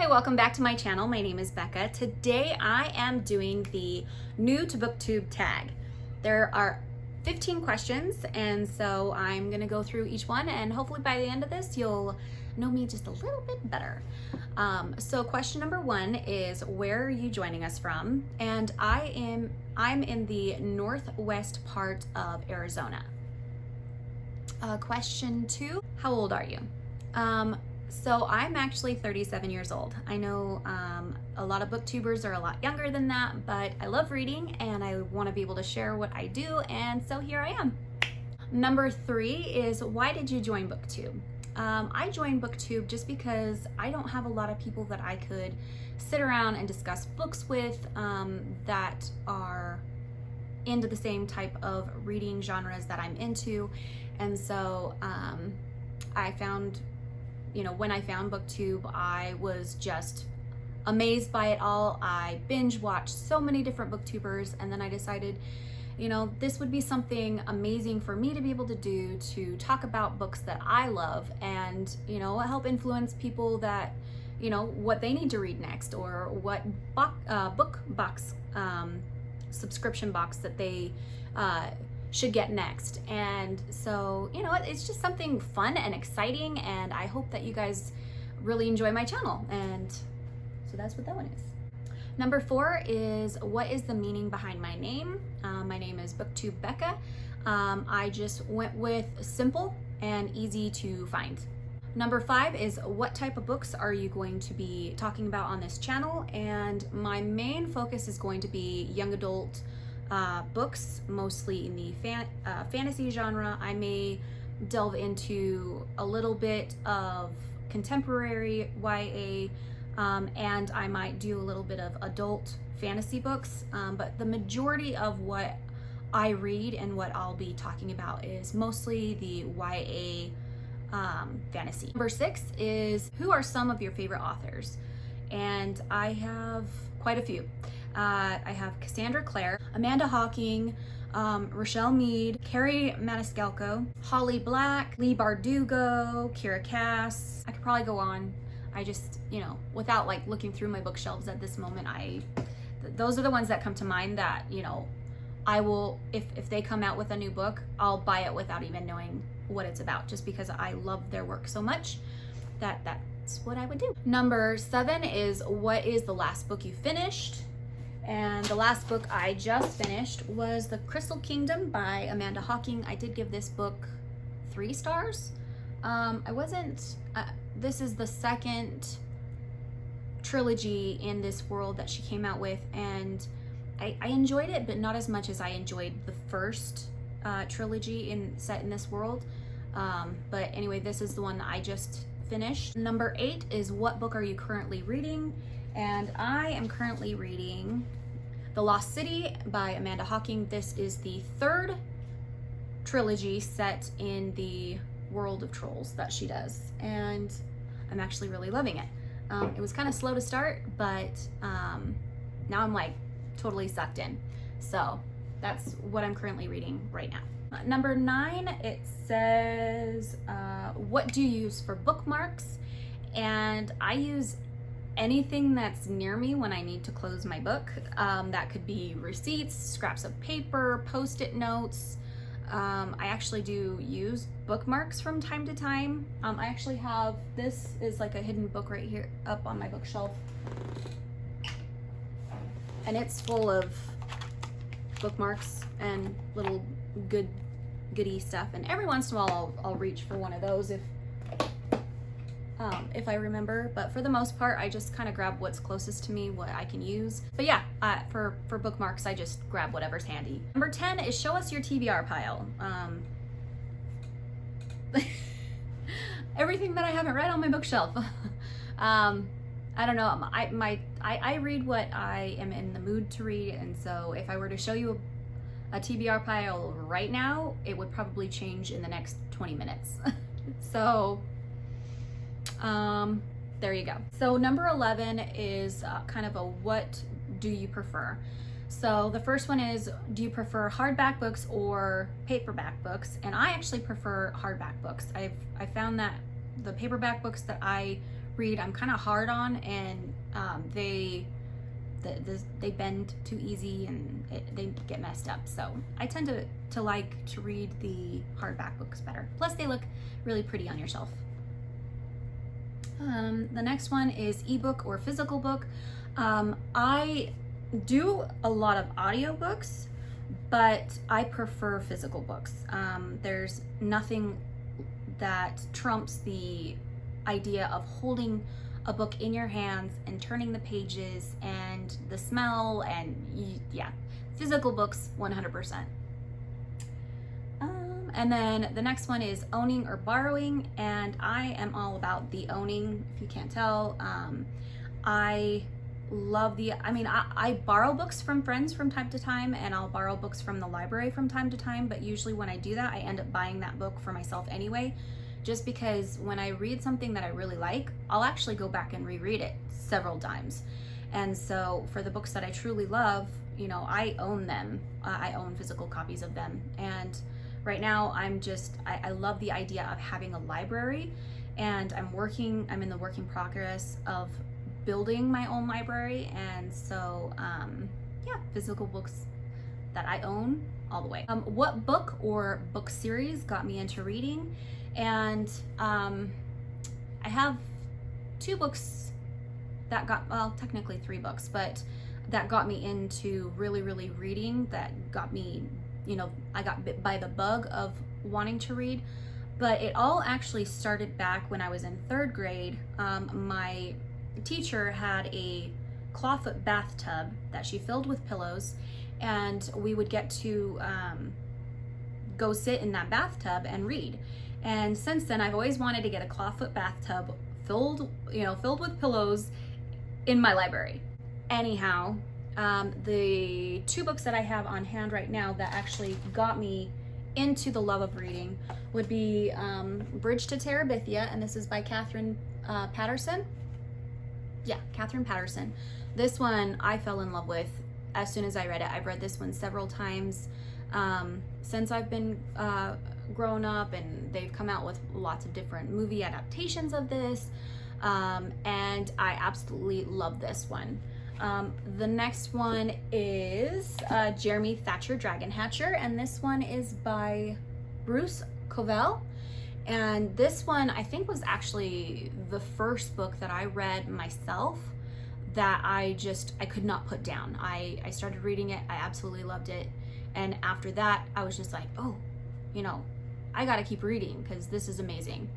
Hi, welcome back to my channel. My name is Becca. Today I am doing the new To Booktube tag. There are 15 questions, and so I'm gonna go through each one, and hopefully by the end of this you'll know me just a little bit better. So question number one is, where are you joining us from? And I'm in the northwest part of Arizona. Question two, how old are you? So I'm actually 37 years old. I know a lot of booktubers are a lot younger than that, but I love reading and I want to be able to share what I do, and so here I am. Number three is, why did you join BookTube? I joined BookTube just because I don't have a lot of people that I could sit around and discuss books with that are into the same type of reading genres that I'm into. And so I found, when I found BookTube, I was just amazed by it all. I binge watched so many different booktubers, and then I decided, this would be something amazing for me to be able to do, to talk about books that I love and, help influence people that, what they need to read next, or what book box subscription box that they should get next. And so, it's just something fun and exciting, and I hope that you guys really enjoy my channel. And so that's what that one is. Number four is, what is the meaning behind my name? My name is BookTube Becca. I just went with simple and easy to find. Number five is, what type of books are you going to be talking about on this channel? And my main focus is going to be young adult books, mostly in the fantasy genre. I may delve into a little bit of contemporary YA, and I might do a little bit of adult fantasy books, but the majority of what I read and what I'll be talking about is mostly the YA fantasy. Number six is, who are some of your favorite authors? And I have quite a few. I have Cassandra Clare, Amanda Hocking, Rochelle Mead, Carrie Maniscalco, Holly Black, Lee Bardugo, Kira Cass. I could probably go on. I just, without looking through my bookshelves at this moment, those are the ones that come to mind that, I will, if they come out with a new book, I'll buy it without even knowing what it's about, just because I love their work so much that's what I would do. Number seven is, what is the last book you finished? And the last book I just finished was The Crystal Kingdom by Amanda Hocking. I did give this book 3 stars. This is the second trilogy in this world that she came out with, and I enjoyed it, but not as much as I enjoyed the first trilogy set in this world. But anyway, this is the one that I just finished. Number 8 is, what book are you currently reading? And I am currently reading The Lost City by Amanda Hocking. This is the 3rd trilogy set in the world of trolls that she does, and I'm actually really loving it. It was kind of slow to start, but now I'm totally sucked in. So that's what I'm currently reading right now. Number 9, it says, what do you use for bookmarks? And I use anything that's near me when I need to close my book. That could be receipts, scraps of paper, post-it notes. I actually do use bookmarks from time to time. I actually have, this is a hidden book right here up on my bookshelf, and it's full of bookmarks and little goody stuff, and every once in a while I'll reach for one of those if I remember, but for the most part I just kind of grab what's closest to me, what I can use. But yeah, for bookmarks I just grab whatever's handy. Number 10 is, show us your TBR pile. Everything that I haven't read on my bookshelf. I don't know, I read what I am in the mood to read, and so if I were to show you a TBR pile right now, it would probably change in the next 20 minutes. So there you go. So number 11 is kind of a, what do you prefer? So the first one is, do you prefer hardback books or paperback books? And I actually prefer hardback books. I found that the paperback books that I read I'm kind of hard on, and they bend too easy and they get messed up. So I tend to like to read the hardback books better. Plus they look really pretty on your shelf. The next one is ebook or physical book. I do a lot of audiobooks, but I prefer physical books. There's nothing that trumps the idea of holding a book in your hands and turning the pages and the smell, and yeah, physical books 100%. And then the next one is owning or borrowing, and I am all about the owning, if you can't tell. I love I borrow books from friends from time to time, and I'll borrow books from the library from time to time, but usually when I do that, I end up buying that book for myself anyway, just because when I read something that I really like, I'll actually go back and reread it several times. And so for the books that I truly love, you know, I own them. I own physical copies of them. And right now I love the idea of having a library, and I'm in the working progress of building my own library. And so yeah, physical books that I own all the way. What book or book series got me into reading? And I have two books that technically three books, but that got me into really reading, that got me, you know, I got bit by the bug of wanting to read. But it all actually started back when I was in 3rd grade. My teacher had a clawfoot bathtub that she filled with pillows, and we would get to go sit in that bathtub and read. And since then, I've always wanted to get a clawfoot bathtub filled with pillows in my library. Anyhow, the two books that I have on hand right now that actually got me into the love of reading would be Bridge to Terabithia, and this is by Catherine Patterson. Yeah, Catherine Patterson. This one I fell in love with as soon as I read it. I've read this one several times since I've been grown up, and they've come out with lots of different movie adaptations of this, and I absolutely love this one. The next one is Jeremy Thatcher Dragonhatcher, and this one is by Bruce Covell. And this one I think was actually the first book that I read myself that I could not put down. I started reading it, I absolutely loved it, and after that I was just like, oh, you know, I gotta keep reading because this is amazing.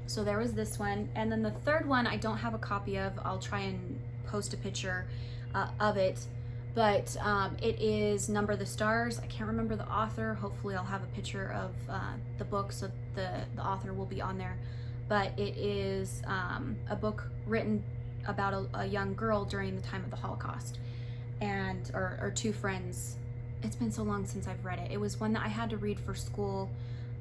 So there was this one, and then the third one I don't have a copy of. I'll try and post a picture of it, but it is Number the Stars. I can't remember the author. Hopefully I'll have a picture of the book, so the author will be on there. But it is a book written about a young girl during the time of the Holocaust, and or two friends. It's been so long since I've read it. It was one that I had to read for school,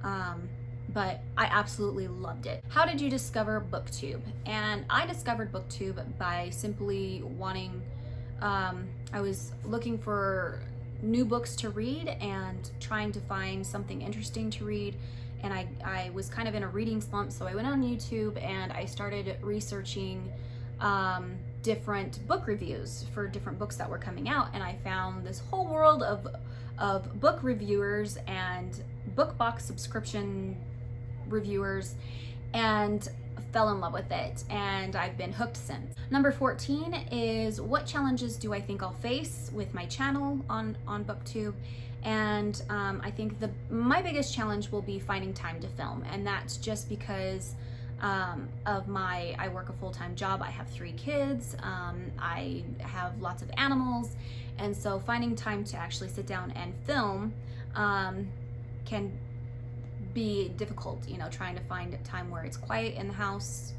but I absolutely loved it. How did you discover BookTube? And I discovered BookTube by simply wanting, I was looking for new books to read and trying to find something interesting to read, and I was kind of in a reading slump, so I went on YouTube and I started researching different book reviews for different books that were coming out, and I found this whole world of book reviewers and book box subscription reviewers, and fell in love with it, and I've been hooked since. Number 14 is what challenges do I think I'll face with my channel on BookTube? And I think my biggest challenge will be finding time to film, and that's just because I work a full-time job. I have 3 kids. I have lots of animals, and so finding time to actually sit down and film can be difficult, you know, trying to find a time where it's quiet in the house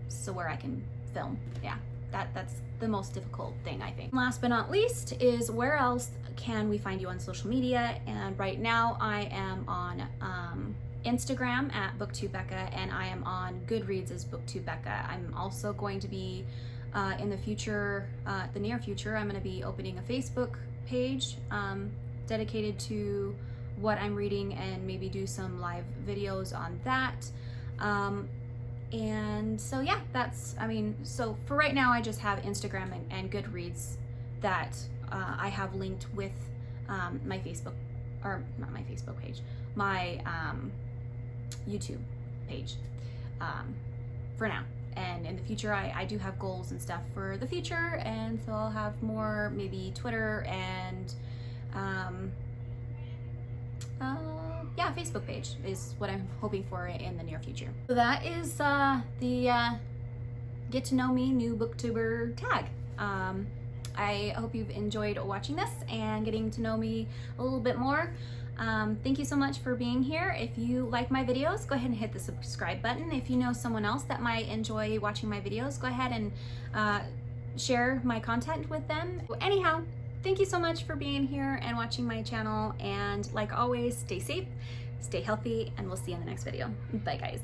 so where I can film. Yeah, that's the most difficult thing, I think. Last but not least is where else can we find you on social media? And right now I am on Instagram at BookTubeBecca, and I am on Goodreads as BookTubeBecca. I'm also going to be in the future, the near future, I'm going to be opening a Facebook page dedicated to what I'm reading, and maybe do some live videos on that. And so yeah, so for right now I just have Instagram and Goodreads that I have linked with my Facebook, or not my Facebook page, my YouTube page for now. And in the future, I do have goals and stuff for the future, and so I'll have more, maybe Twitter and yeah, Facebook page is what I'm hoping for in the near future. So that is the Get to Know Me New Booktuber tag. I hope you've enjoyed watching this and getting to know me a little bit more. Thank you so much for being here. If you like my videos, go ahead and hit the subscribe button. If you know someone else that might enjoy watching my videos, go ahead and share my content with them. Anyhow, thank you so much for being here and watching my channel. And like always, stay safe, stay healthy, and we'll see you in the next video. Bye, guys.